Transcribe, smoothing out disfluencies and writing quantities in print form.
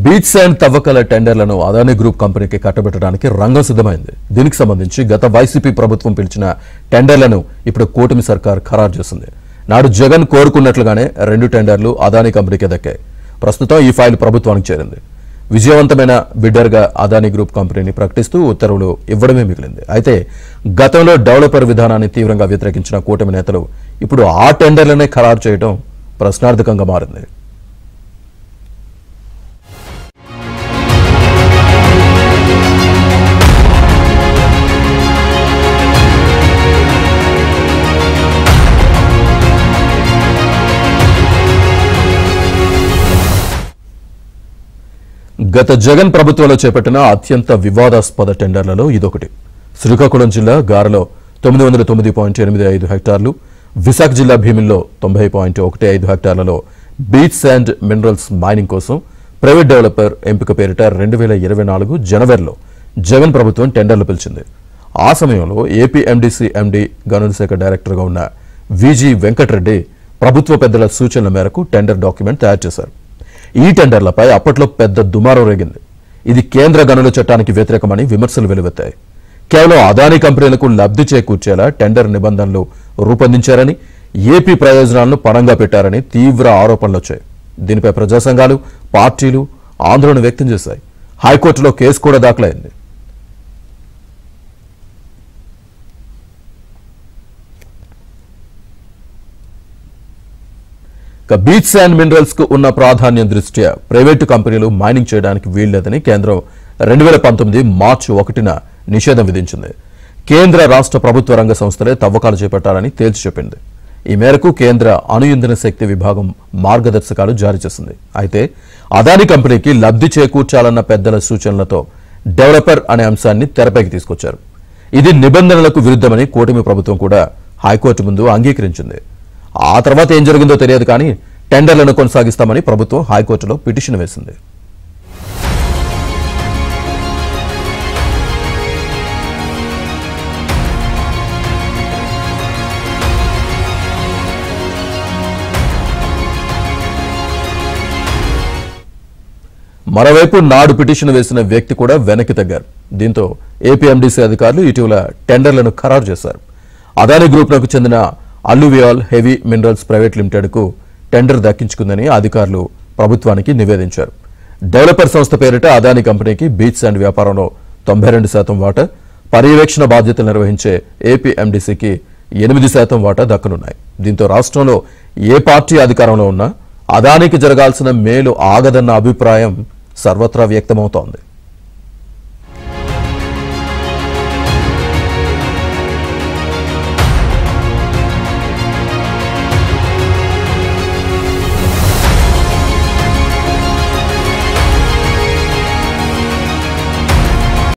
Beach sand తవ్వకాల టెండర్లను Adani group కంపెనీకి కట్టబెట్టడానికి రంగం సిద్ధమైంది. దీనికి సంబంధించి గత వైసీపీ ప్రభుత్వం పిలిచిన టెండర్లను ఇప్పుడు కూటమి సర్కార్ ఖరారు చేసింది. నాడు జగన్ కోరుకున్నట్లుగానే 2 టెండర్లు అదానీ కంపెనీకి దక్కాయి. ప్రస్తుతం ఈ ఫైల్ ప్రభుత్వానికి చేరింది. విజయవంతమైన బిడ్డర్గా అదానీ గ్రూప్ కంపెనీని ప్రకటిస్తూ ఉత్తర్వులు ఇవ్వడమే మిగిలింది. అయితే గతంలో డెవలపర్ విధానాన్ని తీవ్రంగా వ్యతిరేకించిన కూటమి నేతలు ఇప్పుడు ఆ టెండర్లనే ఖరారు చేయడం ప్రశ్నార్థకంగా మారింది. గత జగన్ ప్రభుత్వంలో చేపట్టిన అత్యంత వివాదాస్పద టెండర్లలో ఇదొకటి. శ్రీకాకుళం జిల్లా గారలో 909.85 హెక్టార్లు, విశాఖ జిల్లా భీమిల్లో 90.15 హెక్టార్లలో బీచ్ శాండ్ మినరల్స్ మైనింగ్ కోసం ప్రైవేట్ డెవలపర్ ఎంపిక పేరిట 2024 జనవరిలో జగన్ ప్రభుత్వం టెండర్లు పిలిచింది. ఆ సమయంలో ఏపీ ఎండీసీ ఎండీ గనుల శాఖ డైరెక్టర్గా ఉన్న విజి వెంకటరెడ్డి ప్రభుత్వ పెద్దల సూచనల మేరకు టెండర్ డాక్యుమెంట్ తయారు చేశారు. ఈ టెండర్లపై అప్పట్లో పెద్ద దుమారం రేగింది. ఇది కేంద్ర గనుల చట్టానికి వ్యతిరేకమని విమర్శలు వెలువెత్తాయి. కేవలం అదానీ కంపెనీలకు లబ్ధి చేకూర్చేలా టెండర్ నిబంధనలు రూపొందించారని, ఏపీ ప్రయోజనాలను పణంగా పెట్టారని తీవ్ర ఆరోపణలు వచ్చాయి. దీనిపై ప్రజా సంఘాలు, పార్టీలు ఆందోళన వ్యక్తం చేశాయి. హైకోర్టులో కేసు కూడా దాఖలైంది. బీచ్ శాండ్ మినరల్స్ కు ఉన్న ప్రాధాన్యం దృష్ట్యా ప్రైవేటు కంపెనీలు మైనింగ్ చేయడానికి వీల్లేదని కేంద్రం 2019 మార్చి 1న నిషేధం విధించింది. కేంద్ర రాష్ట్ర ప్రభుత్వ రంగ సంస్థలే తవ్వకాలు చేపట్టాలని తేల్చి చెప్పింది. ఈ మేరకు కేంద్ర అణు ఇంధన శక్తి విభాగం మార్గదర్శకాలు జారీ చేసింది. అయితే అదానీ కంపెనీకి లబ్ధి చేకూర్చాలన్న పెద్దల సూచనలతో డెవలపర్ అనే అంశాన్ని తెరపైకి తీసుకొచ్చారు. ఇది నిబంధనలకు విరుద్ధమని కూటమి ప్రభుత్వం కూడా హైకోర్టు ముందు అంగీకరించింది. ఆ తర్వాత ఏం జరిగిందో తెలియదు కానీ టెండర్లను కొనసాగిస్తామని ప్రభుత్వం హైకోర్టులో పిటిషన్ వేసింది. మరోవైపు నాడు పిటిషన్ వేసిన వ్యక్తి కూడా వెనక్కి తగ్గారు. దీంతో ఏపీఎండీసీ అధికారులు ఇటీవల టెండర్లను ఖరారు చేశారు. అదానీ గ్రూప్లకు చెందిన అల్లువియాల్ హెవీ మినరల్స్ ప్రైవేట్ లిమిటెడ్కు టెండర్ దక్కించుకుందని అధికారులు ప్రభుత్వానికి నివేదించారు. డెవలపర్ సంస్థ పేరిట అదానీ కంపెనీకి బీచ్ శాండ్ వ్యాపారంలో 92% వాటా, పర్యవేక్షణ బాధ్యతలు నిర్వహించే ఏపీఎండీసీకి 8% వాటా దక్కనున్నాయి. దీంతో రాష్ట్రంలో ఏ పార్టీ అధికారంలో ఉన్నా అదానీకి జరగాల్సిన మేలు ఆగదన్న అభిప్రాయం సర్వత్రా వ్యక్తమవుతోంది.